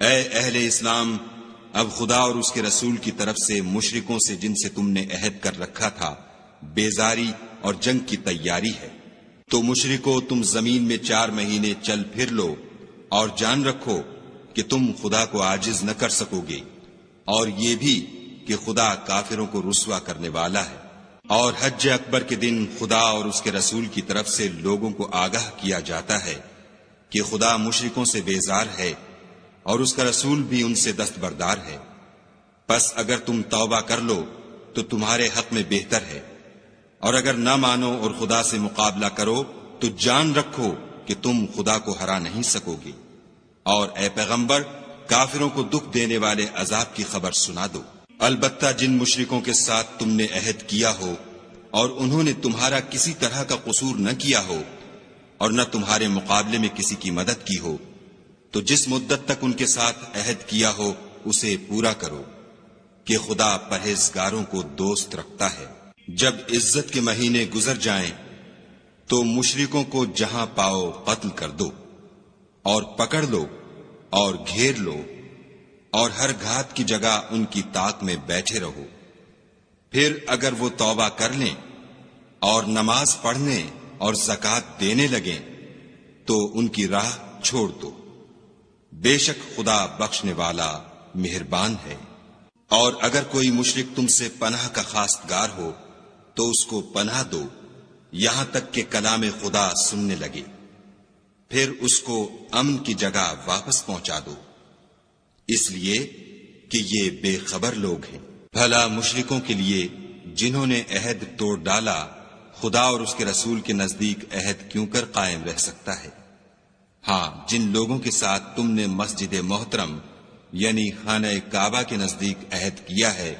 اے اہل اسلام، اب خدا اور اس کے رسول کی طرف سے مشرکوں سے جن سے تم نے عہد کر رکھا تھا بیزاری اور جنگ کی تیاری ہے۔ تو مشرکو، تم زمین میں 4 مہینے چل پھر لو اور جان رکھو کہ تم خدا کو عاجز نہ کر سکو گے، اور یہ بھی کہ خدا کافروں کو رسوا کرنے والا ہے۔ اور حج اکبر کے دن خدا اور اس کے رسول کی طرف سے لوگوں کو آگاہ کیا جاتا ہے کہ خدا مشرکوں سے بیزار ہے اور اس کا رسول بھی ان سے دستبردار ہے۔ پس اگر تم توبہ کر لو تو تمہارے حق میں بہتر ہے، اور اگر نہ مانو اور خدا سے مقابلہ کرو تو جان رکھو کہ تم خدا کو ہرا نہیں سکو گے۔ اور اے پیغمبر، کافروں کو دکھ دینے والے عذاب کی خبر سنا دو۔ البتہ جن مشرکوں کے ساتھ تم نے عہد کیا ہو اور انہوں نے تمہارا کسی طرح کا قصور نہ کیا ہو اور نہ تمہارے مقابلے میں کسی کی مدد کی ہو، تو جس مدت تک ان کے ساتھ عہد کیا ہو اسے پورا کرو، کہ خدا پرہیزگاروں کو دوست رکھتا ہے۔ جب عزت کے مہینے گزر جائیں تو مشرکوں کو جہاں پاؤ قتل کر دو اور پکڑ لو اور گھیر لو، اور ہر گھات کی جگہ ان کی طاق میں بیٹھے رہو۔ پھر اگر وہ توبہ کر لیں اور نماز پڑھنے اور زکوٰۃ دینے لگیں تو ان کی راہ چھوڑ دو، بے شک خدا بخشنے والا مہربان ہے۔ اور اگر کوئی مشرک تم سے پناہ کا خواستگار ہو تو اس کو پناہ دو یہاں تک کہ کلام خدا سننے لگے، پھر اس کو امن کی جگہ واپس پہنچا دو، اس لیے کہ یہ بے خبر لوگ ہیں۔ بھلا مشرکوں کے لیے جنہوں نے عہد توڑ ڈالا خدا اور اس کے رسول کے نزدیک عہد کیوں کر قائم رہ سکتا ہے؟ ہاں، جن لوگوں کے ساتھ تم نے مسجد محترم یعنی خانہ کعبہ کے نزدیک عہد کیا ہے،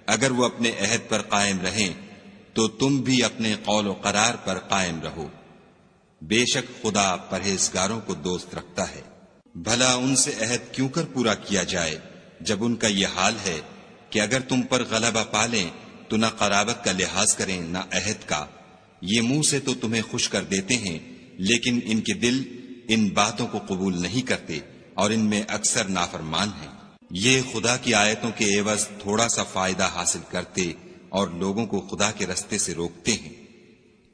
اگر وہ اپنے عہد پر قائم رہیں تو تم بھی اپنے قول و قرار پر قائم رہو، بے شک خدا پرہیزگاروں کو دوست رکھتا ہے۔ بھلا ان سے عہد کیوں کر پورا کیا جائے جب ان کا یہ حال ہے کہ اگر تم پر غلبہ پالیں تو نہ قرابت کا لحاظ کریں نہ عہد کا۔ یہ منہ سے تو تمہیں خوش کر دیتے ہیں لیکن ان کے دل ان باتوں کو قبول نہیں کرتے اور ان میں اکثر نافرمان ہیں۔ یہ خدا کی آیتوں کے عوض تھوڑا سا فائدہ حاصل کرتے اور لوگوں کو خدا کے رستے سے روکتے ہیں۔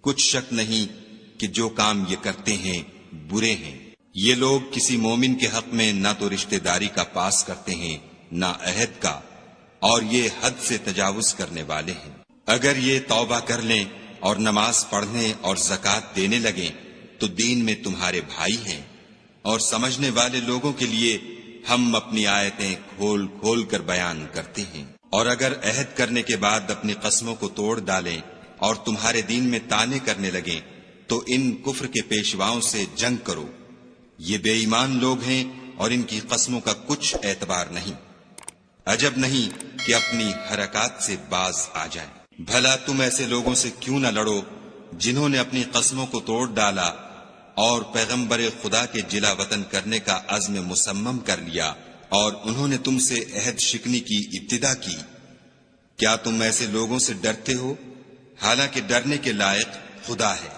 کچھ شک نہیں کہ جو کام یہ کرتے ہیں برے ہیں۔ یہ لوگ کسی مومن کے حق میں نہ تو رشتہ داری کا پاس کرتے ہیں نہ عہد کا، اور یہ حد سے تجاوز کرنے والے ہیں۔ اگر یہ توبہ کر لیں اور نماز پڑھنے اور زکوٰۃ دینے لگیں تو دین میں تمہارے بھائی ہیں، اور سمجھنے والے لوگوں کے لیے ہم اپنی آیتیں کھول کھول کر بیان کرتے ہیں۔ اور اگر عہد کرنے کے بعد اپنی قسموں کو توڑ ڈالیں اور تمہارے دین میں طعنے کرنے لگیں تو ان کفر کے پیشواؤں سے جنگ کرو، یہ بے ایمان لوگ ہیں اور ان کی قسموں کا کچھ اعتبار نہیں۔ عجب نہیں کہ اپنی حرکات سے باز آ جائیں۔ بھلا تم ایسے لوگوں سے کیوں نہ لڑو جنہوں نے اپنی قسموں کو توڑ ڈالا اور پیغمبر خدا کے جلا وطن کرنے کا عزم مصمم کر لیا، اور انہوں نے تم سے عہد شکنی کی ابتدا کی۔ کیا تم ایسے لوگوں سے ڈرتے ہو؟ حالانکہ ڈرنے کے لائق خدا ہے،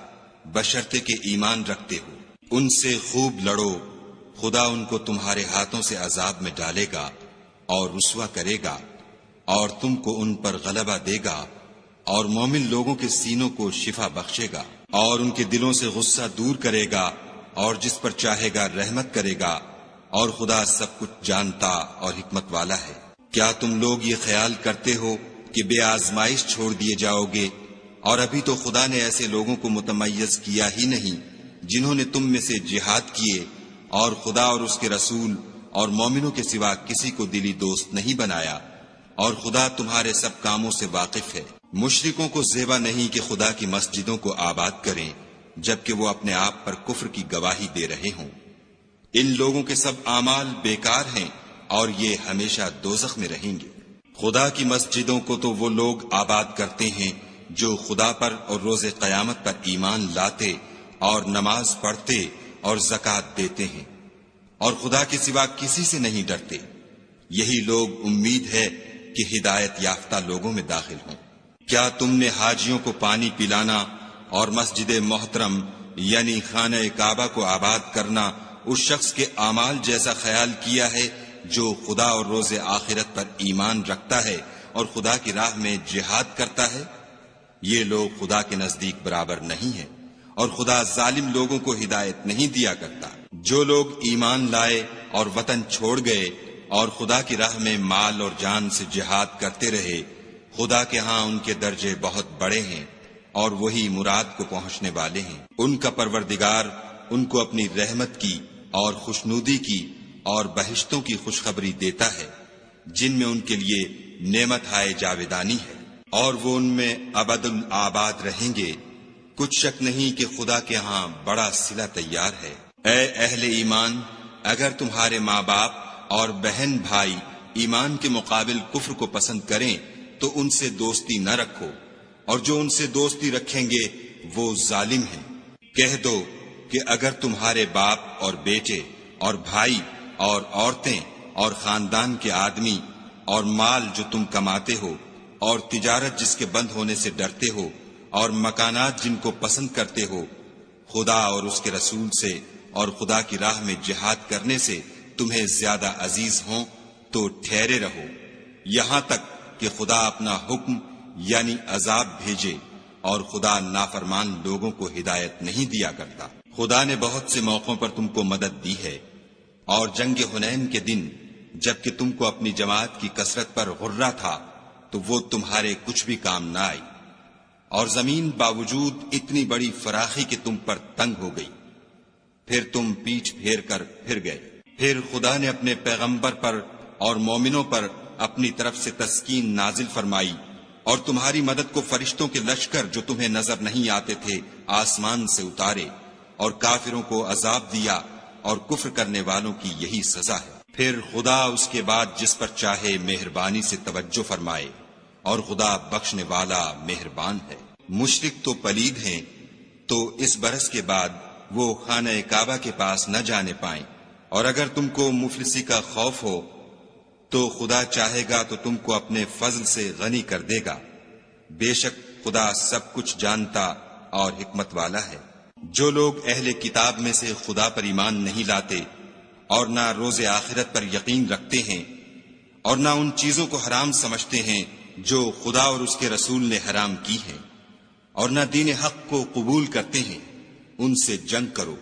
بشرطے کہ ایمان رکھتے ہو۔ ان سے خوب لڑو، خدا ان کو تمہارے ہاتھوں سے عذاب میں ڈالے گا اور رسوا کرے گا، اور تم کو ان پر غلبہ دے گا، اور مومن لوگوں کے سینوں کو شفا بخشے گا، اور ان کے دلوں سے غصہ دور کرے گا، اور جس پر چاہے گا رحمت کرے گا، اور خدا سب کچھ جانتا اور حکمت والا ہے۔ کیا تم لوگ یہ خیال کرتے ہو کہ بے آزمائش چھوڑ دیے جاؤ گے؟ اور ابھی تو خدا نے ایسے لوگوں کو متمیز کیا ہی نہیں جنہوں نے تم میں سے جہاد کیے اور خدا اور اس کے رسول اور مومنوں کے سوا کسی کو دلی دوست نہیں بنایا، اور خدا تمہارے سب کاموں سے واقف ہے۔ مشرکوں کو زیبا نہیں کہ خدا کی مسجدوں کو آباد کریں جبکہ وہ اپنے آپ پر کفر کی گواہی دے رہے ہوں۔ ان لوگوں کے سب اعمال بیکار ہیں اور یہ ہمیشہ دوزخ میں رہیں گے۔ خدا کی مسجدوں کو تو وہ لوگ آباد کرتے ہیں جو خدا پر اور روز قیامت پر ایمان لاتے اور نماز پڑھتے اور زکوٰۃ دیتے ہیں، اور خدا کے سوا کسی سے نہیں ڈرتے۔ یہی لوگ امید ہے کہ ہدایت یافتہ لوگوں میں داخل ہوں۔ کیا تم نے حاجیوں کو پانی پلانا اور مسجد محترم یعنی خانہ کعبہ کو آباد کرنا اس شخص کے اعمال جیسا خیال کیا ہے جو خدا اور روز آخرت پر ایمان رکھتا ہے اور خدا کی راہ میں جہاد کرتا ہے؟ یہ لوگ خدا کے نزدیک برابر نہیں ہیں، اور خدا ظالم لوگوں کو ہدایت نہیں دیا کرتا۔ جو لوگ ایمان لائے اور وطن چھوڑ گئے اور خدا کی راہ میں مال اور جان سے جہاد کرتے رہے، خدا کے ہاں ان کے درجے بہت بڑے ہیں اور وہی مراد کو پہنچنے والے ہیں۔ ان کا پروردگار ان کو اپنی رحمت کی اور خوشنودی کی اور بہشتوں کی خوشخبری دیتا ہے، جن میں ان کے لیے نعمت ہائے جاویدانی ہے، اور وہ ان میں ابد الآباد رہیں گے۔ کچھ شک نہیں کہ خدا کے ہاں بڑا صلہ تیار ہے۔ اے اہل ایمان، اگر تمہارے ماں باپ اور بہن بھائی ایمان کے مقابل کفر کو پسند کریں تو ان سے دوستی نہ رکھو، اور جو ان سے دوستی رکھیں گے وہ ظالم ہیں۔ کہہ دو کہ اگر تمہارے باپ اور بیٹے اور بھائی اور عورتیں اور خاندان کے آدمی اور مال جو تم کماتے ہو اور تجارت جس کے بند ہونے سے ڈرتے ہو اور مکانات جن کو پسند کرتے ہو، خدا اور اس کے رسول سے اور خدا کی راہ میں جہاد کرنے سے تمہیں زیادہ عزیز ہوں تو ٹھہرے رہو، یہاں تک کہ خدا اپنا حکم یعنی عذاب بھیجے، اور خدا نافرمان لوگوں کو ہدایت نہیں دیا کرتا۔ خدا نے بہت سے موقعوں پر تم کو مدد دی ہے، اور جنگ حنین کے دن جبکہ تم کو اپنی جماعت کی کثرت پر غرہ تھا تو وہ تمہارے کچھ بھی کام نہ آئی، اور زمین باوجود اتنی بڑی فراخی کہ تم پر تنگ ہو گئی، پھر تم پیچھ پھیر کر پھر گئے۔ پھر خدا نے اپنے پیغمبر پر اور مومنوں پر اپنی طرف سے تسکین نازل فرمائی، اور تمہاری مدد کو فرشتوں کے لشکر جو تمہیں نظر نہیں آتے تھے آسمان سے اتارے، اور کافروں کو عذاب دیا، اور کفر کرنے والوں کی یہی سزا ہے۔ پھر خدا اس کے بعد جس پر چاہے مہربانی سے توجہ فرمائے، اور خدا بخشنے والا مہربان ہے۔ مشرک تو پلید ہیں، تو اس برس کے بعد وہ خانہ کعبہ کے پاس نہ جانے پائیں، اور اگر تم کو مفلسی کا خوف ہو تو خدا چاہے گا تو تم کو اپنے فضل سے غنی کر دے گا، بے شک خدا سب کچھ جانتا اور حکمت والا ہے۔ جو لوگ اہل کتاب میں سے خدا پر ایمان نہیں لاتے اور نہ روز آخرت پر یقین رکھتے ہیں، اور نہ ان چیزوں کو حرام سمجھتے ہیں جو خدا اور اس کے رسول نے حرام کی ہیں، اور نہ دین حق کو قبول کرتے ہیں، ان سے جنگ کرو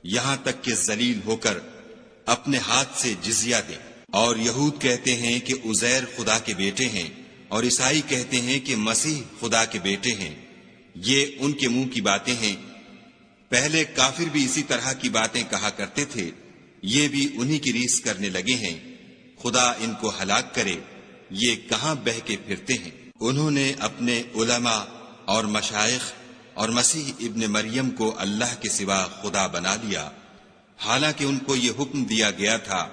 یہاں تک کہ ذلیل ہو کر اپنے ہاتھ سے جزیہ دیں۔ اور یہود کہتے ہیں کہ عزیر خدا کے بیٹے ہیں، اور عیسائی کہتے ہیں کہ مسیح خدا کے بیٹے ہیں۔ یہ ان کے منہ کی باتیں ہیں، پہلے کافر بھی اسی طرح کی باتیں کہا کرتے تھے، یہ بھی انہی کی ریس کرنے لگے ہیں۔ خدا ان کو ہلاک کرے، یہ کہاں بہہ کے پھرتے ہیں۔ انہوں نے اپنے علماء اور مشائخ اور مسیح ابن مریم کو اللہ کے سوا خدا بنا لیا، حالانکہ ان کو یہ حکم دیا گیا تھا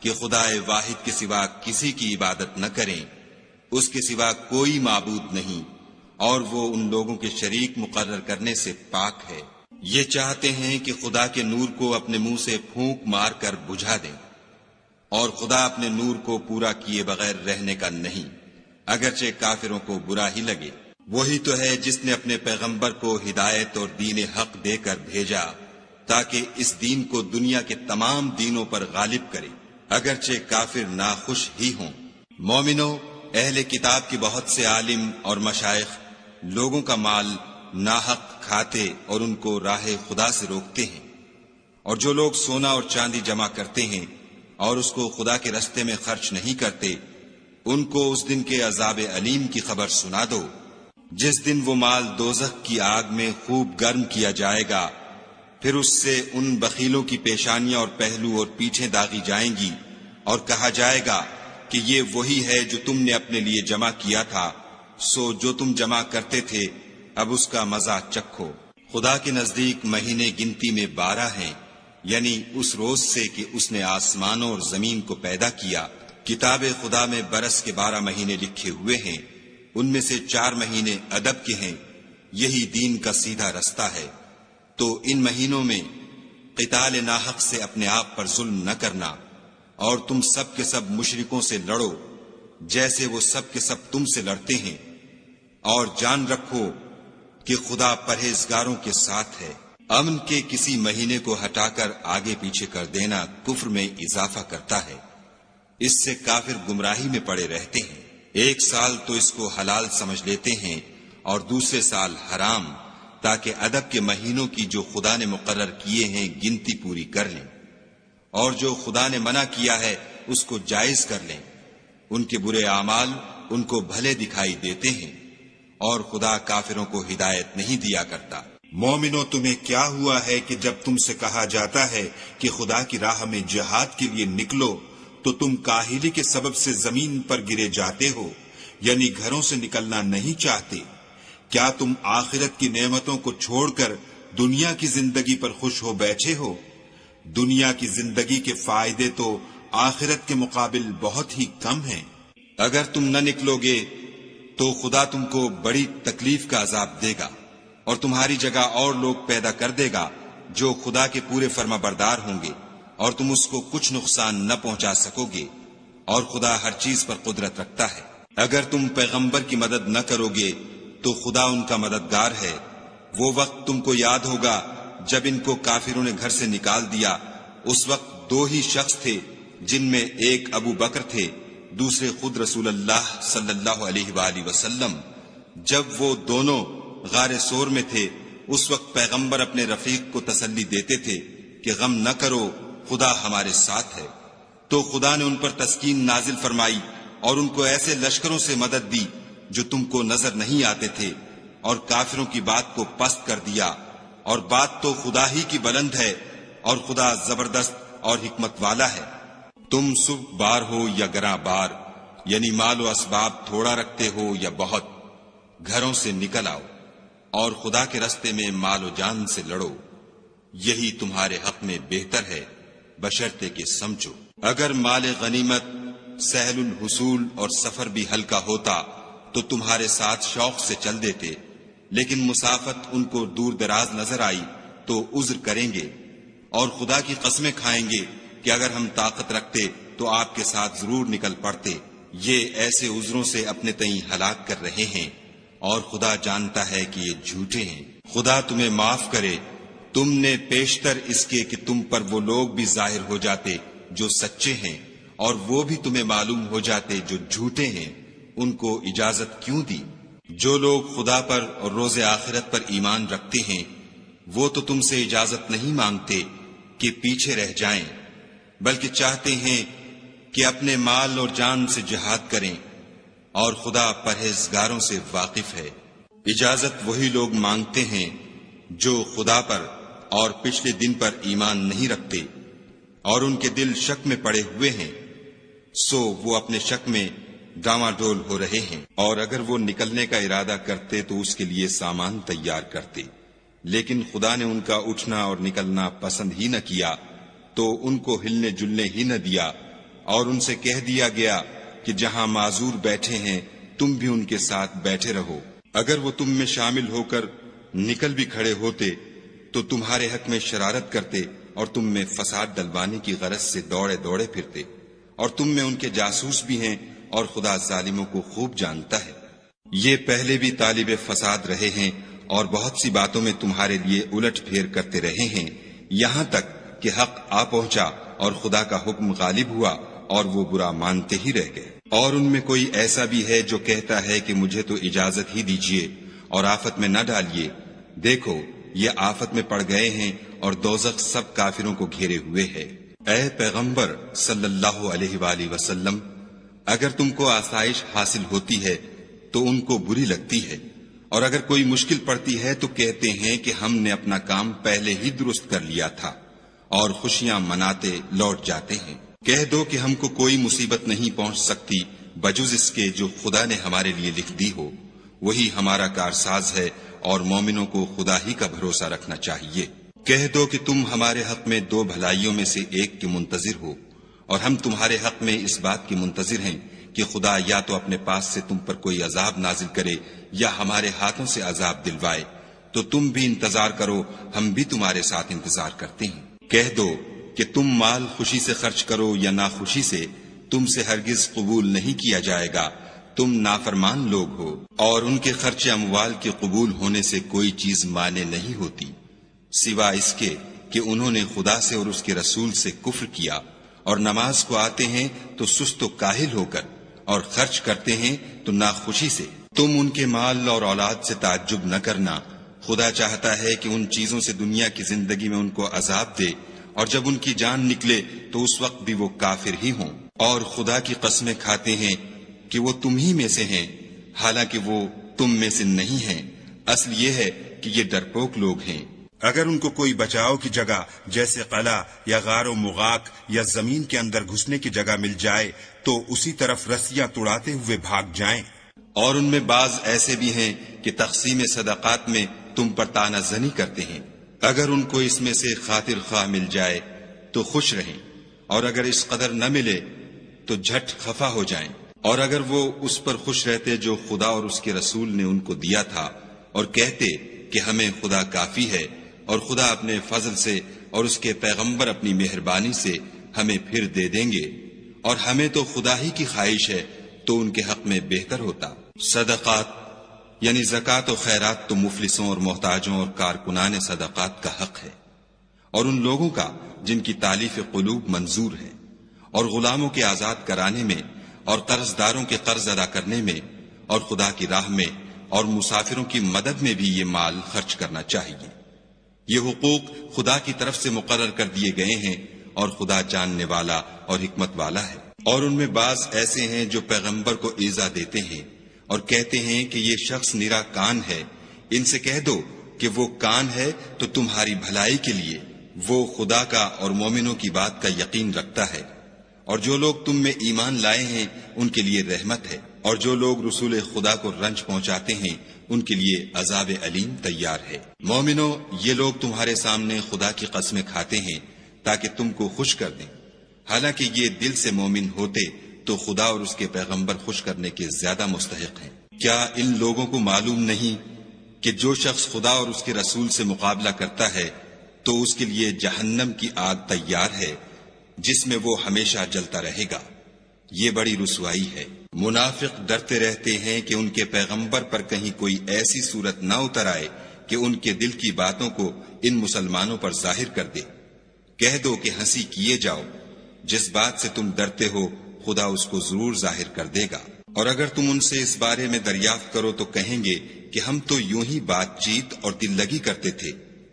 کہ خدا واحد کے سوا کسی کی عبادت نہ کریں، اس کے سوا کوئی معبود نہیں، اور وہ ان لوگوں کے شریک مقرر کرنے سے پاک ہے۔ یہ چاہتے ہیں کہ خدا کے نور کو اپنے منہ سے پھونک مار کر بجھا دیں، اور خدا اپنے نور کو پورا کیے بغیر رہنے کا نہیں، اگرچہ کافروں کو برا ہی لگے۔ وہی تو ہے جس نے اپنے پیغمبر کو ہدایت اور دین حق دے کر بھیجا تاکہ اس دین کو دنیا کے تمام دینوں پر غالب کرے، اگرچہ کافر ناخوش ہی ہوں۔ مومنو، اہل کتاب کے بہت سے عالم اور مشائخ لوگوں کا مال ناحق کھاتے اور ان کو راہ خدا سے روکتے ہیں، اور جو لوگ سونا اور چاندی جمع کرتے ہیں اور اس کو خدا کے رستے میں خرچ نہیں کرتے، ان کو اس دن کے عذاب علیم کی خبر سنا دو، جس دن وہ مال دوزخ کی آگ میں خوب گرم کیا جائے گا، پھر اس سے ان بخیلوں کی پیشانیاں اور پہلو اور پیٹھیں داغی جائیں گی، اور کہا جائے گا کہ یہ وہی ہے جو تم نے اپنے لیے جمع کیا تھا، سو جو تم جمع کرتے تھے اب اس کا مزہ چکھو۔ خدا کے نزدیک مہینے گنتی میں 12 ہیں، یعنی اس روز سے کہ اس نے آسمانوں اور زمین کو پیدا کیا۔ کتاب خدا میں برس کے 12 مہینے لکھے ہوئے ہیں، ان میں سے 4 مہینے ادب کے ہیں، یہی دین کا سیدھا رستہ ہے۔ تو ان مہینوں میں قتال ناحق سے اپنے آپ پر ظلم نہ کرنا، اور تم سب کے سب مشرکوں سے لڑو جیسے وہ سب کے سب تم سے لڑتے ہیں، اور جان رکھو کہ خدا پرہیزگاروں کے ساتھ ہے۔ امن کے کسی مہینے کو ہٹا کر آگے پیچھے کر دینا کفر میں اضافہ کرتا ہے، اس سے کافر گمراہی میں پڑے رہتے ہیں۔ ایک سال تو اس کو حلال سمجھ لیتے ہیں اور دوسرے سال حرام، تاکہ ادب کے مہینوں کی جو خدا نے مقرر کیے ہیں گنتی پوری کر لیں، اور جو خدا نے منع کیا ہے اس کو جائز کر لیں۔ ان کے برے اعمال ان کو بھلے دکھائی دیتے ہیں، اور خدا کافروں کو ہدایت نہیں دیا کرتا۔ مومنو، تمہیں کیا ہوا ہے کہ جب تم سے کہا جاتا ہے کہ خدا کی راہ میں جہاد کے لیے نکلو تو تم کاہلی کے سبب سے زمین پر گرے جاتے ہو، یعنی گھروں سے نکلنا نہیں چاہتے؟ کیا تم آخرت کی نعمتوں کو چھوڑ کر دنیا کی زندگی پر خوش ہو بیٹھے ہو؟ دنیا کی زندگی کے فائدے تو آخرت کے مقابل بہت ہی کم ہیں۔ اگر تم نہ نکلو گے تو خدا تم کو بڑی تکلیف کا عذاب دے گا، اور تمہاری جگہ اور لوگ پیدا کر دے گا جو خدا کے پورے فرما بردار ہوں گے، اور تم اس کو کچھ نقصان نہ پہنچا سکو گے، اور خدا ہر چیز پر قدرت رکھتا ہے۔ اگر تم پیغمبر کی مدد نہ کرو گے تو خدا ان کا مددگار ہے۔ وہ وقت تم کو یاد ہوگا جب ان کو کافروں نے گھر سے نکال دیا، اس وقت دو ہی شخص تھے، جن میں ایک ابو بکر تھے، دوسرے خود رسول اللہ صلی اللہ علیہ وآلہ وسلم۔ جب وہ دونوں غار سور میں تھے، اس وقت پیغمبر اپنے رفیق کو تسلی دیتے تھے کہ غم نہ کرو، خدا ہمارے ساتھ ہے۔ تو خدا نے ان پر تسکین نازل فرمائی اور ان کو ایسے لشکروں سے مدد دی جو تم کو نظر نہیں آتے تھے، اور کافروں کی بات کو پست کر دیا۔ اور بات تو خدا ہی کی بلند ہے، اور خدا زبردست اور حکمت والا ہے۔ تم صبح بار ہو یا گراں بار، یعنی مال و اسباب تھوڑا رکھتے ہو یا بہت، گھروں سے نکل آؤ اور خدا کے رستے میں مال و جان سے لڑو، یہی تمہارے حق میں بہتر ہے، بشرطے کہ سمجھو۔ اگر مال غنیمت سہل الحصول اور سفر بھی ہلکا ہوتا تو تمہارے ساتھ شوق سے چل دیتے، لیکن مسافت ان کو دور دراز نظر آئی تو عذر کریں گے، اور خدا کی قسمیں کھائیں گے کہ اگر ہم طاقت رکھتے تو آپ کے ساتھ ضرور نکل پڑتے۔ یہ ایسے عذروں سے اپنے تئیں ہلاک کر رہے ہیں، اور خدا جانتا ہے کہ یہ جھوٹے ہیں۔ خدا تمہیں معاف کرے، تم نے پیشتر اس کے کہ تم پر وہ لوگ بھی ظاہر ہو جاتے جو سچے ہیں، اور وہ بھی تمہیں معلوم ہو جاتے جو جھوٹے ہیں، ان کو اجازت کیوں دی؟ جو لوگ خدا پر اور روز آخرت پر ایمان رکھتے ہیں وہ تو تم سے اجازت نہیں مانگتے کہ پیچھے رہ جائیں، بلکہ چاہتے ہیں کہ اپنے مال اور جان سے جہاد کریں، اور خدا پرہیزگاروں سے واقف ہے۔ اجازت وہی لوگ مانگتے ہیں جو خدا پر اور پچھلے دن پر ایمان نہیں رکھتے، اور ان کے دل شک میں پڑے ہوئے ہیں، سو وہ اپنے شک میں ڈاواں ڈول ہو رہے ہیں۔ اور اگر وہ نکلنے کا ارادہ کرتے تو اس کے لیے سامان تیار کرتے، لیکن خدا نے ان کا اٹھنا اور نکلنا پسند ہی نہ کیا، تو ان کو ہلنے جلنے ہی نہ دیا، اور ان سے کہہ دیا گیا کہ جہاں معذور بیٹھے ہیں تم بھی ان کے ساتھ بیٹھے رہو۔ اگر وہ تم میں شامل ہو کر نکل بھی کھڑے ہوتے تو تمہارے حق میں شرارت کرتے، اور تم میں فساد ڈلوانے کی غرض سے دوڑے دوڑے پھرتے، اور تم میں ان کے جاسوس بھی ہیں، اور خدا ظالموں کو خوب جانتا ہے۔ یہ پہلے بھی طالب فساد رہے ہیں، اور بہت سی باتوں میں تمہارے لیے الٹ پھیر کرتے رہے ہیں، یہاں تک کہ حق آ پہنچا اور خدا کا حکم غالب ہوا، اور وہ برا مانتے ہی رہ گئے۔ اور ان میں کوئی ایسا بھی ہے جو کہتا ہے کہ مجھے تو اجازت ہی دیجیے اور آفت میں نہ ڈالیے، دیکھو یہ آفت میں پڑ گئے ہیں، اور دوزخ سب کافروں کو گھیرے ہوئے ہے۔ اے پیغمبر صلی اللہ علیہ وآلہ وسلم، اگر تم کو آسائش حاصل ہوتی ہے تو ان کو بری لگتی ہے، اور اگر کوئی مشکل پڑتی ہے تو کہتے ہیں کہ ہم نے اپنا کام پہلے ہی درست کر لیا تھا، اور خوشیاں مناتے لوٹ جاتے ہیں۔ کہہ دو کہ ہم کو کوئی مصیبت نہیں پہنچ سکتی بجز اس کے جو خدا نے ہمارے لیے لکھ دی ہو، وہی ہمارا کارساز ہے، اور مومنوں کو خدا ہی کا بھروسہ رکھنا چاہیے۔ کہہ دو کہ تم ہمارے حق میں دو بھلائیوں میں سے ایک کے منتظر ہو، اور ہم تمہارے حق میں اس بات کی منتظر ہیں کہ خدا یا تو اپنے پاس سے تم پر کوئی عذاب نازل کرے یا ہمارے ہاتھوں سے عذاب دلوائے، تو تم بھی انتظار کرو، ہم بھی تمہارے ساتھ انتظار کرتے ہیں۔ کہہ دو کہ تم مال خوشی سے خرچ کرو یا ناخوشی سے، تم سے ہرگز قبول نہیں کیا جائے گا، تم نافرمان لوگ ہو، اور ان کے خرچ اموال کے قبول ہونے سے کوئی چیز مانے نہیں ہوتی، سوا اس کے کہ انہوں نے خدا سے اور اس کے رسول سے کفر کیا، اور نماز کو آتے ہیں تو سست و کاہل ہو کر، اور خرچ کرتے ہیں تو ناخوشی سے۔ تم ان کے مال اور اولاد سے تعجب نہ کرنا، خدا چاہتا ہے کہ ان چیزوں سے دنیا کی زندگی میں ان کو عذاب دے، اور جب ان کی جان نکلے تو اس وقت بھی وہ کافر ہی ہوں، اور خدا کی قسمیں کھاتے ہیں کہ وہ تم ہی میں سے ہیں، حالانکہ وہ تم میں سے نہیں ہیں۔ اصل یہ ہے کہ یہ ڈرپوک لوگ ہیں۔ اگر ان کو کوئی بچاؤ کی جگہ جیسے قلعہ یا غار و مغاق یا زمین کے اندر گھسنے کی جگہ مل جائے تو اسی طرف رسیاں توڑاتے ہوئے بھاگ جائیں۔ اور ان میں بعض ایسے بھی ہیں کہ تقسیم صدقات میں تم پر طعنہ زنی کرتے ہیں۔ اگر ان کو اس میں سے خاطر خواہ مل جائے تو خوش رہیں، اور اگر اس قدر نہ ملے تو جھٹ خفا ہو جائیں۔ اور اگر وہ اس پر خوش رہتے جو خدا اور اس کے رسول نے ان کو دیا تھا، اور کہتے کہ ہمیں خدا کافی ہے، اور خدا اپنے فضل سے اور اس کے پیغمبر اپنی مہربانی سے ہمیں پھر دے دیں گے، اور ہمیں تو خدا ہی کی خواہش ہے، تو ان کے حق میں بہتر ہوتا۔ صدقات یعنی زکوٰۃ و خیرات تو مفلسوں اور محتاجوں اور کارکنان صدقات کا حق ہے، اور ان لوگوں کا جن کی تالیف قلوب منظور ہے، اور غلاموں کے آزاد کرانے میں، اور قرض داروں کے قرض ادا کرنے میں، اور خدا کی راہ میں اور مسافروں کی مدد میں بھی یہ مال خرچ کرنا چاہیے۔ یہ حقوق خدا کی طرف سے مقرر کر دیے گئے ہیں، اور خدا جاننے والا اور حکمت والا ہے۔ اور ان میں بعض ایسے ہیں جو پیغمبر کو ایذا دیتے ہیں اور کہتے ہیں کہ یہ شخص نرا کان ہے۔ ان سے کہہ دو کہ وہ کان ہے تو تمہاری بھلائی کے لیے، وہ خدا کا اور مومنوں کی بات کا یقین رکھتا ہے، اور جو لوگ تم میں ایمان لائے ہیں ان کے لیے رحمت ہے، اور جو لوگ رسول خدا کو رنج پہنچاتے ہیں ان کے لیے عذاب علیم تیار ہے۔ مومنو، یہ لوگ تمہارے سامنے خدا کی قسمیں کھاتے ہیں تاکہ تم کو خوش کر دیں، حالانکہ یہ دل سے مومن ہوتے تو خدا اور اس کے پیغمبر خوش کرنے کے زیادہ مستحق ہیں۔ کیا ان لوگوں کو معلوم نہیں کہ جو شخص خدا اور اس کے رسول سے مقابلہ کرتا ہے تو اس کے لیے جہنم کی آگ تیار ہے جس میں وہ ہمیشہ جلتا رہے گا، یہ بڑی رسوائی ہے۔ منافق ڈرتے رہتے ہیں کہ ان کے پیغمبر پر کہیں کوئی ایسی صورت نہ اتر آئے کہ ان کے دل کی باتوں کو ان مسلمانوں پر ظاہر کر دے۔ کہہ دو کہ ہنسی کیے جاؤ، جس بات سے تم ڈرتے ہو خدا اس کو ضرور ظاہر کر دے گا۔ اور اگر تم ان سے اس بارے میں دریافت کرو تو کہیں گے کہ ہم تو یوں ہی بات چیت اور دل لگی کرتے تھے۔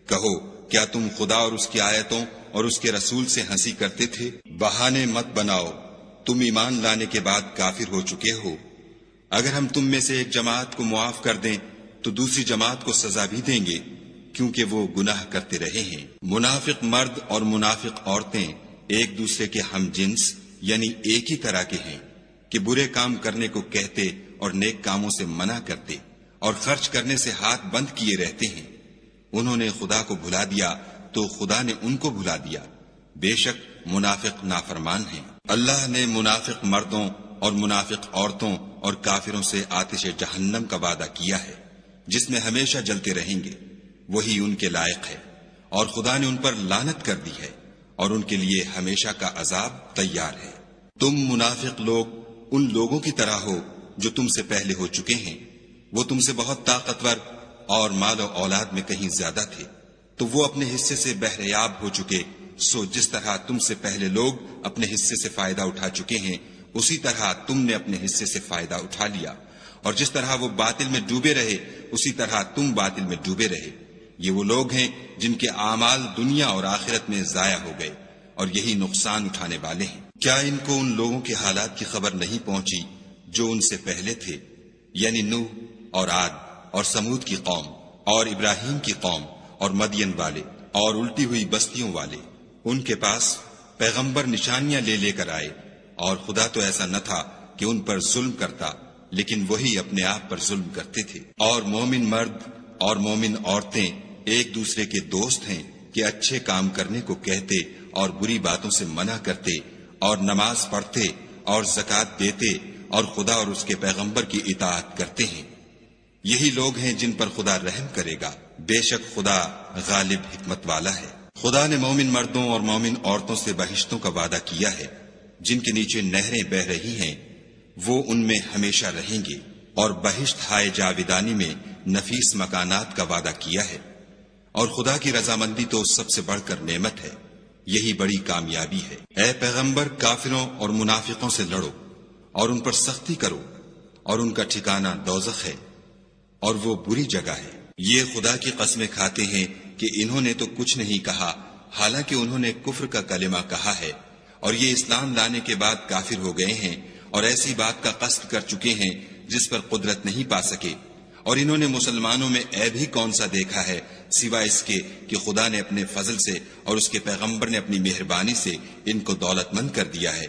کہو، کیا تم خدا اور اس کی آیتوں اور اس کے رسول سے ہنسی کرتے تھے؟ بہانے مت بناؤ، تم ایمان لانے کے بعد کافر ہو چکے ہو۔ اگر ہم تم میں سے ایک جماعت کو معاف کر دیں تو دوسری جماعت کو سزا بھی دیں گے، کیونکہ وہ گناہ کرتے رہے ہیں۔ منافق مرد اور منافق عورتیں ایک دوسرے کے ہم جنس یعنی ایک ہی طرح کے ہیں کہ برے کام کرنے کو کہتے اور نیک کاموں سے منع کرتے اور خرچ کرنے سے ہاتھ بند کیے رہتے ہیں۔ انہوں نے خدا کو بھلا دیا تو خدا نے ان کو بھلا دیا، بے شک منافق نافرمان ہیں۔ اللہ نے منافق مردوں اور منافق عورتوں اور کافروں سے آتش جہنم کا وعدہ کیا ہے جس میں ہمیشہ جلتے رہیں گے، وہی ان کے لائق ہے، اور خدا نے ان پر لعنت کر دی ہے اور ان کے لیے ہمیشہ کا عذاب تیار ہے۔ تم منافق لوگ ان لوگوں کی طرح ہو جو تم سے پہلے ہو چکے ہیں، وہ تم سے بہت طاقتور اور مال و اولاد میں کہیں زیادہ تھے، تو وہ اپنے حصے سے بہریاب ہو چکے۔ سو جس طرح تم سے پہلے لوگ اپنے حصے سے فائدہ اٹھا چکے ہیں، اسی طرح تم نے اپنے حصے سے فائدہ اٹھا لیا، اور جس طرح وہ باطل میں ڈوبے رہے اسی طرح تم باطل میں ڈوبے رہے۔ یہ وہ لوگ ہیں جن کے اعمال دنیا اور آخرت میں ضائع ہو گئے، اور یہی نقصان اٹھانے والے ہیں۔ کیا ان کو ان لوگوں کے حالات کی خبر نہیں پہنچی جو ان سے پہلے تھے، یعنی نوح اور عاد اور سمود کی قوم اور ابراہیم کی قوم اور مدین والے اور الٹی ہوئی بستیوں والے؟ ان کے پاس پیغمبر نشانیاں لے کر آئے، اور خدا تو ایسا نہ تھا کہ ان پر ظلم کرتا، لیکن وہی اپنے آپ پر ظلم کرتے تھے۔ اور مومن مرد اور مومن عورتیں ایک دوسرے کے دوست ہیں کہ اچھے کام کرنے کو کہتے اور بری باتوں سے منع کرتے اور نماز پڑھتے اور زکوٰۃ دیتے اور خدا اور اس کے پیغمبر کی اطاعت کرتے ہیں۔ یہی لوگ ہیں جن پر خدا رحم کرے گا، بے شک خدا غالب حکمت والا ہے۔ خدا نے مومن مردوں اور مومن عورتوں سے بہشتوں کا وعدہ کیا ہے جن کے نیچے نہریں بہ رہی ہیں، وہ ان میں ہمیشہ رہیں گے، اور بہشت ہائے جاویدانی میں نفیس مکانات کا وعدہ کیا ہے۔ اور خدا کی رضامندی تو سب سے بڑھ کر نعمت ہے۔ یہی بڑی کامیابی ہے۔ اے پیغمبر، کافروں اور منافقوں سے لڑو اور ان پر سختی کرو، اور ان کا ٹھکانہ دوزخ ہے اور وہ بری جگہ ہے۔ یہ خدا کی قسمیں کھاتے ہیں کہ انہوں نے تو کچھ نہیں کہا، حالانکہ انہوں نے کفر کا کلمہ کہا ہے، اور یہ اسلام لانے کے بعد کافر ہو گئے ہیں اور ایسی بات کا قصد کر چکے ہیں جس پر قدرت نہیں پا سکے۔ اور انہوں نے مسلمانوں میں عیب ہی کون سا دیکھا ہے سوائے اس کے کہ خدا نے اپنے فضل سے اور اس کے پیغمبر نے اپنی مہربانی سے ان کو دولت مند کر دیا ہے۔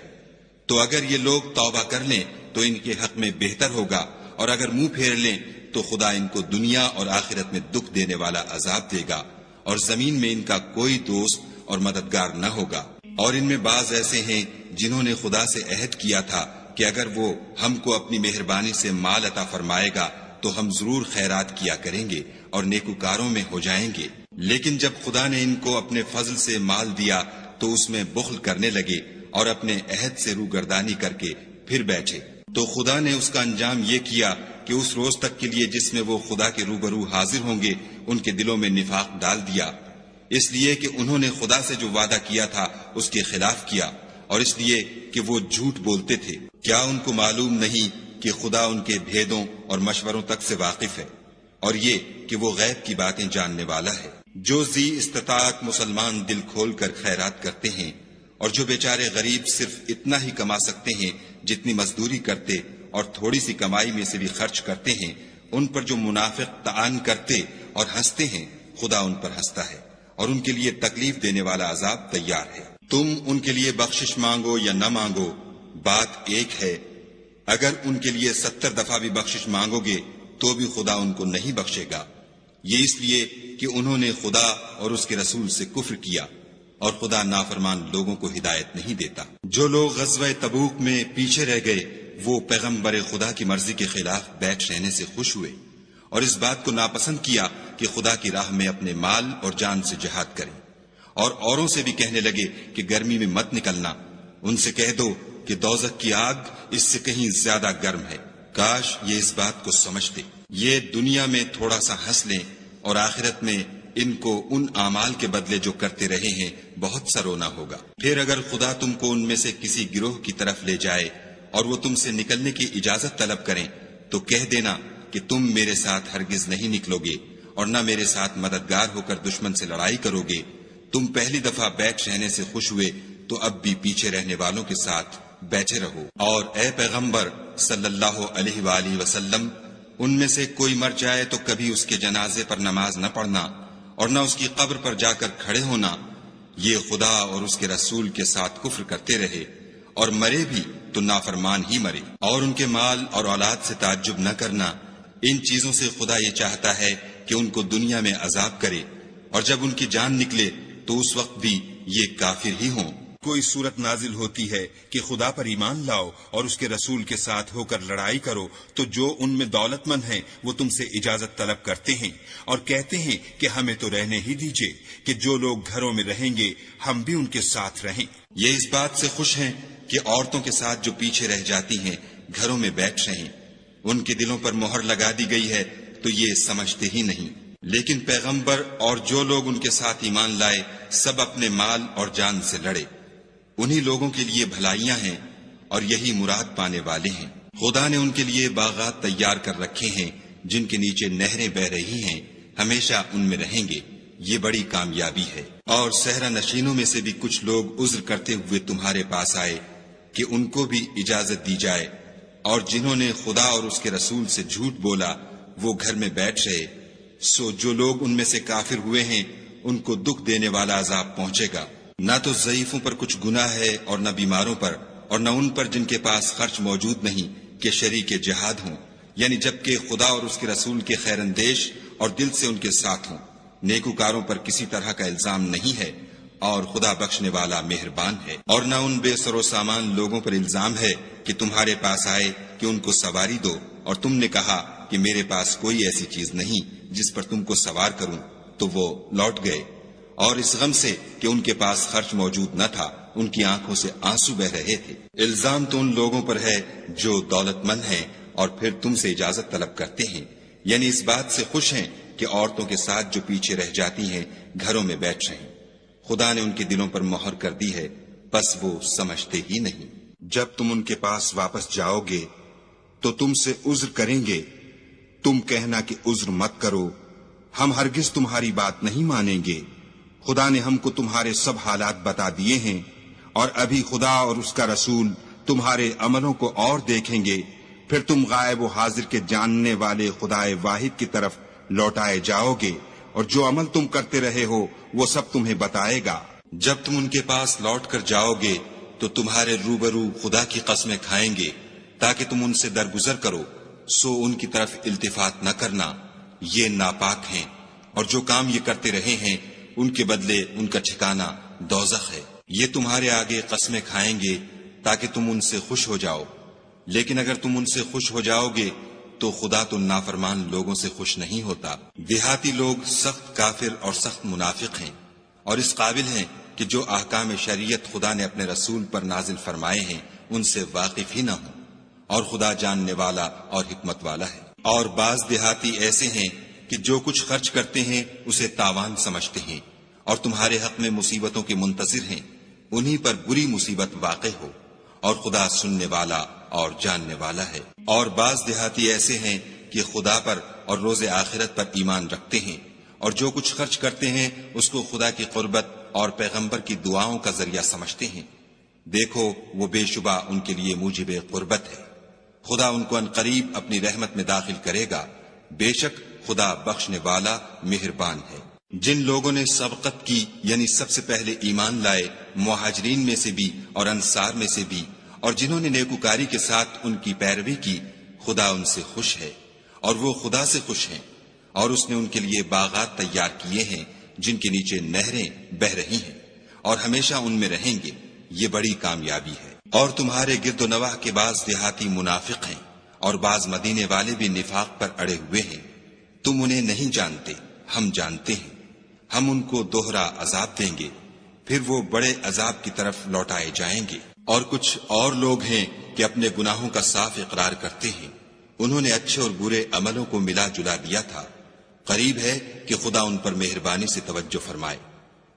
تو اگر یہ لوگ توبہ کر لیں تو ان کے حق میں بہتر ہوگا، اور اگر منہ پھیر لیں تو خدا ان کو دنیا اور آخرت میں دکھ دینے والا عذاب دے گا، اور زمین میں ان کا کوئی دوست اور مددگار نہ ہوگا۔ اور ان میں بعض ایسے ہیں جنہوں نے خدا سے عہد کیا تھا کہ اگر وہ ہم کو اپنی مہربانی سے مال عطا فرمائے گا تو ہم ضرور خیرات کیا کریں گے اور نیکوکاروں میں ہو جائیں گے، لیکن جب خدا نے ان کو اپنے فضل سے مال دیا تو اس میں بخل کرنے لگے اور اپنے عہد سے روگردانی کر کے پھر بیٹھے۔ تو خدا نے اس کا انجام یہ کیا کہ اس روز تک کے لیے جس میں وہ خدا کے روبرو حاضر ہوں گے ان کے دلوں میں نفاق ڈال دیا، اس لیے کہ انہوں نے خدا سے جو وعدہ کیا تھا اس کے خلاف کیا، اور اس لیے کہ وہ جھوٹ بولتے تھے۔ کیا ان کو معلوم نہیں کہ خدا ان کے بھیدوں اور مشوروں تک سے واقف ہے، اور یہ کہ وہ غیب کی باتیں جاننے والا ہے۔ جو ذی استطاعت مسلمان دل کھول کر خیرات کرتے ہیں، اور جو بیچارے غریب صرف اتنا ہی کما سکتے ہیں جتنی مزدوری کرتے اور تھوڑی سی کمائی میں سے بھی خرچ کرتے ہیں، ان پر جو منافق طعن کرتے اور ہنستے ہیں، خدا ان پر ہنستا ہے اور ان کے لیے تکلیف دینے والا عذاب تیار ہے۔ تم ان کے لیے بخشش مانگو یا نہ مانگو، بات ایک ہے۔ اگر ان کے لیے 70 دفعہ بھی بخشش مانگو گے تو بھی خدا ان کو نہیں بخشے گا، یہ اس لیے کہ انہوں نے خدا اور اس کے رسول سے کفر کیا، اور خدا نافرمان لوگوں کو ہدایت نہیں دیتا۔ جو لوگ غزوہ تبوک میں پیچھے رہ گئے وہ پیغمبر خدا کی مرضی کے خلاف بیٹھ رہنے سے خوش ہوئے، اور اس بات کو ناپسند کیا کہ خدا کی راہ میں اپنے مال اور جان سے جہاد کریں، اور اوروں سے بھی کہنے لگے کہ گرمی میں مت نکلنا۔ ان سے کہہ دو کہ دوزخ کی آگ اس سے کہیں زیادہ گرم ہے، کاش یہ اس بات کو سمجھتے۔ یہ دنیا میں تھوڑا سا ہنس لیں اور آخرت میں ان کو ان اعمال کے بدلے جو کرتے رہے ہیں بہت سا رونا ہوگا۔ پھر اگر خدا تم کو ان میں سے کسی گروہ کی طرف لے جائے اور وہ تم سے نکلنے کی اجازت طلب کریں تو کہہ دینا کہ تم میرے ساتھ ہرگز نہیں نکلو گے اور نہ میرے ساتھ مددگار ہو کر دشمن سے لڑائی کرو گے۔ تم پہلی دفعہ بیٹھ رہنے سے خوش ہوئے تو اب بھی پیچھے رہنے والوں کے ساتھ بیٹھے رہو۔ اور اے پیغمبر صلی اللہ علیہ وآلہ وسلم، ان میں سے کوئی مر جائے تو کبھی اس کے جنازے پر نماز نہ پڑھنا اور نہ اس کی قبر پر جا کر کھڑے ہونا۔ یہ خدا اور اس کے رسول کے ساتھ کفر کرتے رہے اور مرے بھی تو نافرمان ہی مرے۔ اور ان کے مال اور اولاد سے تعجب نہ کرنا، ان چیزوں سے خدا یہ چاہتا ہے کہ ان کو دنیا میں عذاب کرے، اور جب ان کی جان نکلے تو اس وقت بھی یہ کافر ہی ہوں۔ کوئی صورت نازل ہوتی ہے کہ خدا پر ایمان لاؤ اور اس کے رسول کے ساتھ ہو کر لڑائی کرو تو جو ان میں دولت مند ہیں وہ تم سے اجازت طلب کرتے ہیں اور کہتے ہیں کہ ہمیں تو رہنے ہی دیجئے کہ جو لوگ گھروں میں رہیں گے ہم بھی ان کے ساتھ رہیں۔ یہ اس بات سے خوش ہیں کہ عورتوں کے ساتھ جو پیچھے رہ جاتی ہیں گھروں میں بیٹھ رہیں، ان کے دلوں پر مہر لگا دی گئی ہے تو یہ سمجھتے ہی نہیں۔ لیکن پیغمبر اور جو لوگ ان کے ساتھ ایمان لائے سب اپنے مال اور جان سے لڑے، انہی لوگوں کے لیے بھلائیاں ہیں اور یہی مراد پانے والے ہیں۔ خدا نے ان کے لیے باغات تیار کر رکھے ہیں جن کے نیچے نہریں بہ رہی ہیں، ہمیشہ ان میں رہیں گے، یہ بڑی کامیابی ہے۔ اور صحرا نشینوں میں سے بھی کچھ لوگ عذر کرتے ہوئے تمہارے پاس آئے کہ ان کو بھی اجازت دی جائے، اور جنہوں نے خدا اور اس کے رسول سے جھوٹ بولا وہ گھر میں بیٹھ رہے، سو جو لوگ ان میں سے کافر ہوئے ہیں ان کو دکھ دینے والا عذاب پہنچے گا۔ نہ تو ضعیفوں پر کچھ گناہ ہے اور نہ بیماروں پر، اور نہ ان پر جن کے پاس خرچ موجود نہیں کہ شریک جہاد ہوں، یعنی جبکہ خدا اور اس کے رسول کے خیر اندیش اور دل سے ان کے ساتھ ہوں۔ نیکوکاروں پر کسی طرح کا الزام نہیں ہے اور خدا بخشنے والا مہربان ہے۔ اور نہ ان بے سر و سامان لوگوں پر الزام ہے کہ تمہارے پاس آئے کہ ان کو سواری دو اور تم نے کہا کہ میرے پاس کوئی ایسی چیز نہیں جس پر تم کو سوار کروں، تو وہ لوٹ گئے، اور اس غم سے کہ ان کے پاس خرچ موجود نہ تھا ان کی آنکھوں سے آنسو بہ رہے تھے۔ الزام تو ان لوگوں پر ہے جو دولت مند ہیں اور پھر تم سے اجازت طلب کرتے ہیں، یعنی اس بات سے خوش ہیں کہ عورتوں کے ساتھ جو پیچھے رہ جاتی ہیں گھروں میں بیٹھ رہیں۔ خدا نے ان کے دلوں پر مہر کر دی ہے، بس وہ سمجھتے ہی نہیں۔ جب تم ان کے پاس واپس جاؤ گے تو تم سے عذر کریں گے، تم کہنا کہ عذر مت کرو، ہم ہرگز تمہاری بات نہیں مانیں گے۔ خدا نے ہم کو تمہارے سب حالات بتا دیے ہیں، اور ابھی خدا اور اس کا رسول تمہارے عملوں کو اور دیکھیں گے، پھر تم غائب و حاضر کے جاننے والے خدا واحد کی طرف لوٹائے جاؤ گے، اور جو عمل تم کرتے رہے ہو وہ سب تمہیں بتائے گا۔ جب تم ان کے پاس لوٹ کر جاؤ گے تو تمہارے روبرو خدا کی قسمیں کھائیں گے تاکہ تم ان سے درگزر کرو، سو ان کی طرف التفات نہ کرنا، یہ ناپاک ہیں، اور جو کام یہ کرتے رہے ہیں ان کے بدلے ان کا ٹھکانہ دوزخ ہے۔ یہ تمہارے آگے قسمیں کھائیں گے تاکہ تم ان سے خوش ہو جاؤ، لیکن اگر تم ان سے خوش ہو جاؤ گے تو خدا تو نافرمان لوگوں سے خوش نہیں ہوتا۔ دیہاتی لوگ سخت کافر اور سخت منافق ہیں، اور اس قابل ہیں کہ جو احکام شریعت خدا نے اپنے رسول پر نازل فرمائے ہیں ان سے واقف ہی نہ ہوں، اور خدا جاننے والا اور حکمت والا ہے۔ اور بعض دیہاتی ایسے ہیں کہ جو کچھ خرچ کرتے ہیں اسے تاوان سمجھتے ہیں، اور تمہارے حق میں مصیبتوں کے منتظر ہیں، انہی پر بری مصیبت واقع ہو، اور خدا سننے والا اور جاننے والا ہے۔ اور بعض دیہاتی ایسے ہیں کہ خدا پر اور روز آخرت پر ایمان رکھتے ہیں، اور جو کچھ خرچ کرتے ہیں اس کو خدا کی قربت اور پیغمبر کی دعاؤں کا ذریعہ سمجھتے ہیں۔ دیکھو وہ بے شبہ ان کے لیے موجب قربت ہے، خدا ان کو عنقریب اپنی رحمت میں داخل کرے گا، بے شک خدا بخشنے والا مہربان ہے۔ جن لوگوں نے سبقت کی یعنی سب سے پہلے ایمان لائے، مہاجرین میں سے بھی اور انصار میں سے بھی، اور جنہوں نے نیکوکاری کے ساتھ ان کی پیروی کی، خدا ان سے خوش ہے اور وہ خدا سے خوش ہیں، اور اس نے ان کے لیے باغات تیار کیے ہیں جن کے نیچے نہریں بہہ رہی ہیں، اور ہمیشہ ان میں رہیں گے، یہ بڑی کامیابی ہے۔ اور تمہارے گرد و نواح کے بعض دیہاتی منافق ہیں، اور بعض مدینے والے بھی نفاق پر اڑے ہوئے ہیں، تم انہیں نہیں جانتے، ہم جانتے ہیں، ہم ان کو دوہرا عذاب دیں گے، پھر وہ بڑے عذاب کی طرف لوٹائے جائیں گے۔ اور کچھ اور لوگ ہیں کہ اپنے گناہوں کا صاف اقرار کرتے ہیں، انہوں نے اچھے اور برے عملوں کو ملا جلا دیا تھا، قریب ہے کہ خدا ان پر مہربانی سے توجہ فرمائے،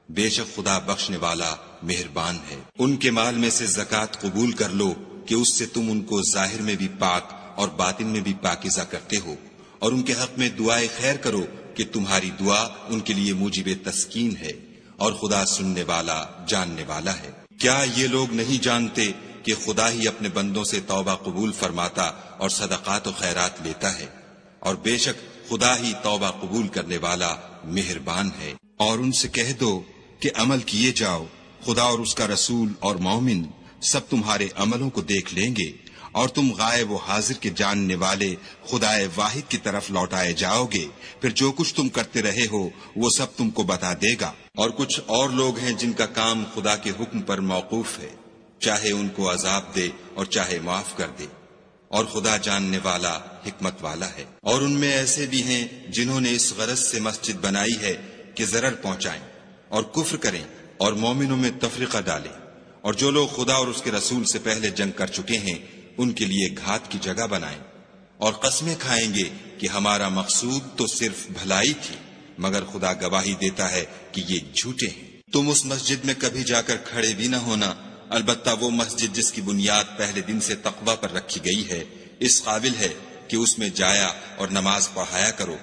بے شک خدا بخشنے والا مہربان ہے۔ ان کے مال میں سے زکوٰۃ قبول کر لو کہ اس سے تم ان کو ظاہر میں بھی پاک اور باطن میں بھی پاکیزہ کرتے ہو، اور ان کے حق میں دعائے خیر کرو کہ تمہاری دعا ان کے لیے موجب تسکین ہے، اور خدا سننے والا جاننے والا ہے۔ کیا یہ لوگ نہیں جانتے کہ خدا ہی اپنے بندوں سے توبہ قبول فرماتا اور صدقات و خیرات لیتا ہے، اور بے شک خدا ہی توبہ قبول کرنے والا مہربان ہے۔ اور ان سے کہہ دو کہ عمل کیے جاؤ، خدا اور اس کا رسول اور مومن سب تمہارے عملوں کو دیکھ لیں گے، اور تم غائب و حاضر کے جاننے والے خدا واحد کی طرف لوٹائے جاؤ گے، پھر جو کچھ تم کرتے رہے ہو وہ سب تم کو بتا دے گا۔ اور کچھ اور لوگ ہیں جن کا کام خدا کے حکم پر موقوف ہے، چاہے ان کو عذاب دے اور چاہے معاف کر دے، اور خدا جاننے والا حکمت والا ہے۔ اور ان میں ایسے بھی ہیں جنہوں نے اس غرض سے مسجد بنائی ہے کہ ضرر پہنچائیں اور کفر کریں اور مومنوں میں تفرقہ ڈالیں، اور جو لوگ خدا اور اس کے رسول سے پہلے جنگ کر چکے ہیں ان کے لیے گھات کی جگہ بنائیں، اور قسمیں کھائیں گے کہ ہمارا مقصود تو صرف بھلائی تھی، مگر خدا گواہی دیتا ہے کہ یہ جھوٹے ہیں۔ تم اس مسجد میں کبھی جا کر کھڑے بھی نہ ہونا، البتہ وہ مسجد جس کی بنیاد پہلے دن سے تقوی پر رکھی گئی ہے اس قابل ہے کہ اس میں جایا اور نماز پڑھایا کرو۔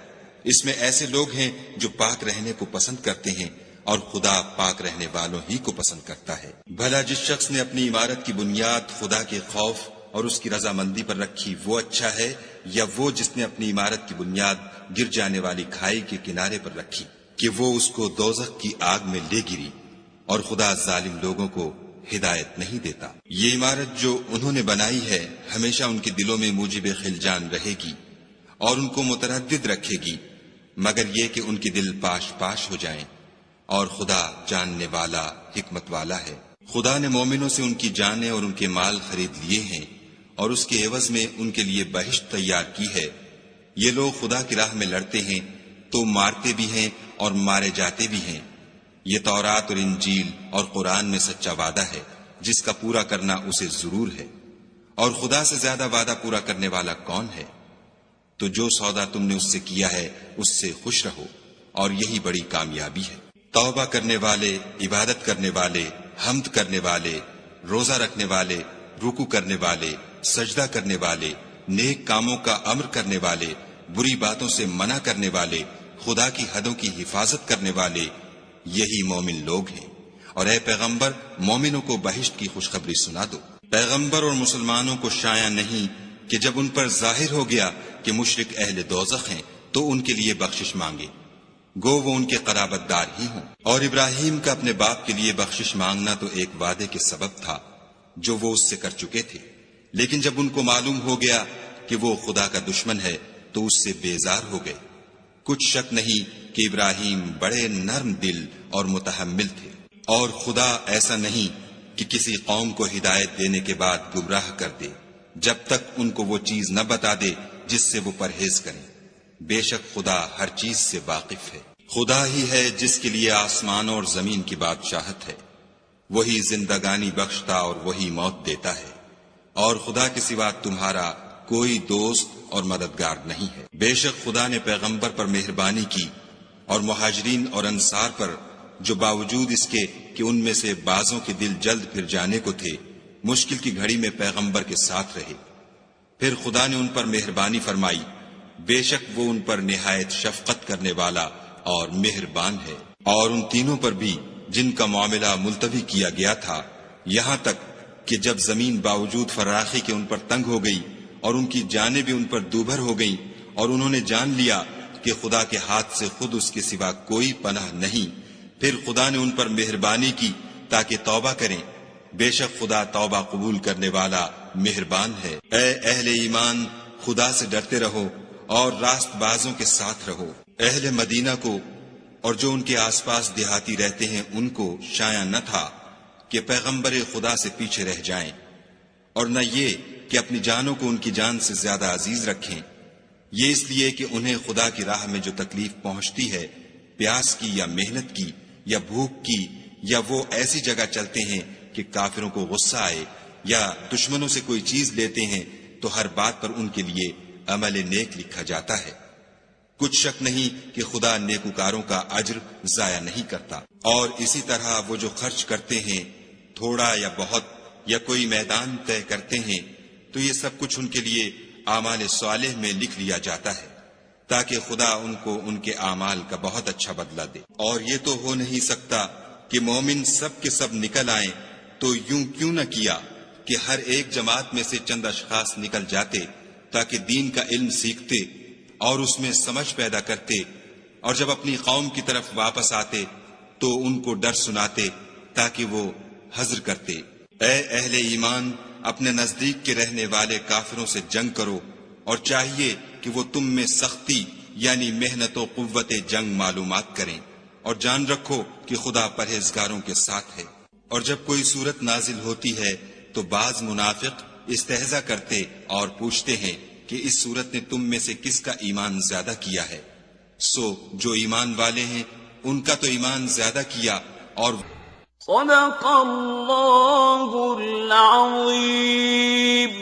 اس میں ایسے لوگ ہیں جو پاک رہنے کو پسند کرتے ہیں، اور خدا پاک رہنے والوں ہی کو پسند کرتا ہے۔ بھلا جس شخص نے اپنی عمارت کی بنیاد خدا کے خوف اور اس کی رضامندی پر رکھی وہ اچھا ہے، یا وہ جس نے اپنی عمارت کی بنیاد گر جانے والی کھائی کے کنارے پر رکھی کہ وہ اس کو دوزخ کی آگ میں لے گری، اور خدا ظالم لوگوں کو ہدایت نہیں دیتا۔ یہ عمارت جو انہوں نے بنائی ہے ہمیشہ ان کے دلوں میں موجب خلجان رہے گی اور ان کو متردد رکھے گی، مگر یہ کہ ان کے دل پاش پاش ہو جائیں، اور خدا جاننے والا حکمت والا ہے۔ خدا نے مومنوں سے ان کی جانیں اور ان کے مال خرید لیے ہیں، اور اس کے عوض میں ان کے لیے بہشت تیار کی ہے۔ یہ لوگ خدا کی راہ میں لڑتے ہیں تو مارتے بھی ہیں اور مارے جاتے بھی ہیں۔ یہ تورات اور انجیل اور قرآن میں سچا وعدہ ہے جس کا پورا کرنا اسے ضرور ہے، اور خدا سے زیادہ وعدہ پورا کرنے والا کون ہے؟ تو جو سودا تم نے اس سے کیا ہے اس سے خوش رہو، اور یہی بڑی کامیابی ہے۔ توبہ کرنے والے، عبادت کرنے والے، حمد کرنے والے، روزہ رکھنے والے، رکوع کرنے والے، سجدہ کرنے والے، نیک کاموں کا امر کرنے والے، بری باتوں سے منع کرنے والے، خدا کی حدوں کی حفاظت کرنے والے، یہی مومن لوگ ہیں۔ اور اے پیغمبر، مومنوں کو بہشت کی خوشخبری سنا دو۔ پیغمبر اور مسلمانوں کو شایع نہیں کہ جب ان پر ظاہر ہو گیا کہ مشرک اہل دوزخ ہیں تو ان کے لیے بخشش مانگے، گو وہ ان کے قرابت دار ہی ہوں۔ اور ابراہیم کا اپنے باپ کے لیے بخشش مانگنا تو ایک وعدے کے سبب تھا جو وہ اس سے کر چکے تھے، لیکن جب ان کو معلوم ہو گیا کہ وہ خدا کا دشمن ہے تو اس سے بیزار ہو گئے۔ کچھ شک نہیں کہ ابراہیم بڑے نرم دل اور متحمل تھے، اور خدا ایسا نہیں کہ کسی قوم کو ہدایت دینے کے بعد گمراہ کر دے جب تک ان کو وہ چیز نہ بتا دے جس سے وہ پرہیز کریں۔ بے شک خدا ہر چیز سے واقف ہے۔ خدا ہی ہے جس کے لیے آسمانوں اور زمین کی بادشاہت ہے، وہی زندگانی بخشتا اور وہی موت دیتا ہے، اور خدا کے سوا تمہارا کوئی دوست اور مددگار نہیں ہے۔ بے شک خدا نے پیغمبر پر مہربانی کی اور مہاجرین اور انصار پر، جو باوجود اس کے کہ ان میں سے بعضوں کے دل جلد پھر جانے کو تھے، مشکل کی گھڑی میں پیغمبر کے ساتھ رہے۔ پھر خدا نے ان پر مہربانی فرمائی، بے شک وہ ان پر نہایت شفقت کرنے والا اور مہربان ہے۔ اور ان تینوں پر بھی جن کا معاملہ ملتوی کیا گیا تھا، یہاں تک کہ جب زمین باوجود فراخی کے ان پر تنگ ہو گئی اور ان کی جانیں بھی ان پر دوبھر ہو گئیں، اور انہوں نے جان لیا کہ خدا کے ہاتھ سے خود اس کے سوا کوئی پناہ نہیں، پھر خدا نے ان پر مہربانی کی تاکہ توبہ کریں۔ بے شک خدا توبہ قبول کرنے والا مہربان ہے۔ اے اہل ایمان، خدا سے ڈرتے رہو اور راست بازوں کے ساتھ رہو۔ اہل مدینہ کو اور جو ان کے آس پاس دیہاتی رہتے ہیں ان کو شایع نہ تھا کہ پیغمبر خدا سے پیچھے رہ جائیں، اور نہ یہ کہ اپنی جانوں کو ان کی جان سے زیادہ عزیز رکھیں، یہ اس لیے کہ انہیں خدا کی راہ میں جو تکلیف پہنچتی ہے، پیاس کی یا محنت کی یا بھوک کی، یا وہ ایسی جگہ چلتے ہیں کہ کافروں کو غصہ آئے یا دشمنوں سے کوئی چیز لیتے ہیں، تو ہر بات پر ان کے لیے عمل نیک لکھا جاتا ہے۔ کچھ شک نہیں کہ خدا نیکوکاروں کا اجر ضائع نہیں کرتا۔ اور اسی طرح وہ جو خرچ کرتے ہیں، تھوڑا یا بہت، یا کوئی میدان طے کرتے ہیں، تو یہ سب کچھ ان کے لیے اعمال صالح میں لکھ لیا جاتا ہے، تاکہ خدا ان کو ان کے اعمال کا بہت اچھا بدلہ دے۔ اور یہ تو ہو نہیں سکتا کہ مومن سب کے سب نکل آئیں، تو یوں کیوں نہ کیا کہ ہر ایک جماعت میں سے چند اشخاص نکل جاتے تاکہ دین کا علم سیکھتے اور اس میں سمجھ پیدا کرتے، اور جب اپنی قوم کی طرف واپس آتے تو ان کو ڈر سناتے تاکہ وہ حذر کرتے۔ اے اہل ایمان، اپنے نزدیک کے رہنے والے کافروں سے جنگ کرو، اور چاہیے کہ وہ تم میں سختی یعنی محنت و قوت جنگ معلومات کریں، اور جان رکھو کہ خدا پرہیزگاروں کے ساتھ ہے۔ اور جب کوئی صورت نازل ہوتی ہے تو بعض منافق استہزا کرتے اور پوچھتے ہیں کہ اس صورت نے تم میں سے کس کا ایمان زیادہ کیا ہے؟ سو جو ایمان والے ہیں ان کا تو ایمان زیادہ کیا۔ اور صدق اللہ العظیم۔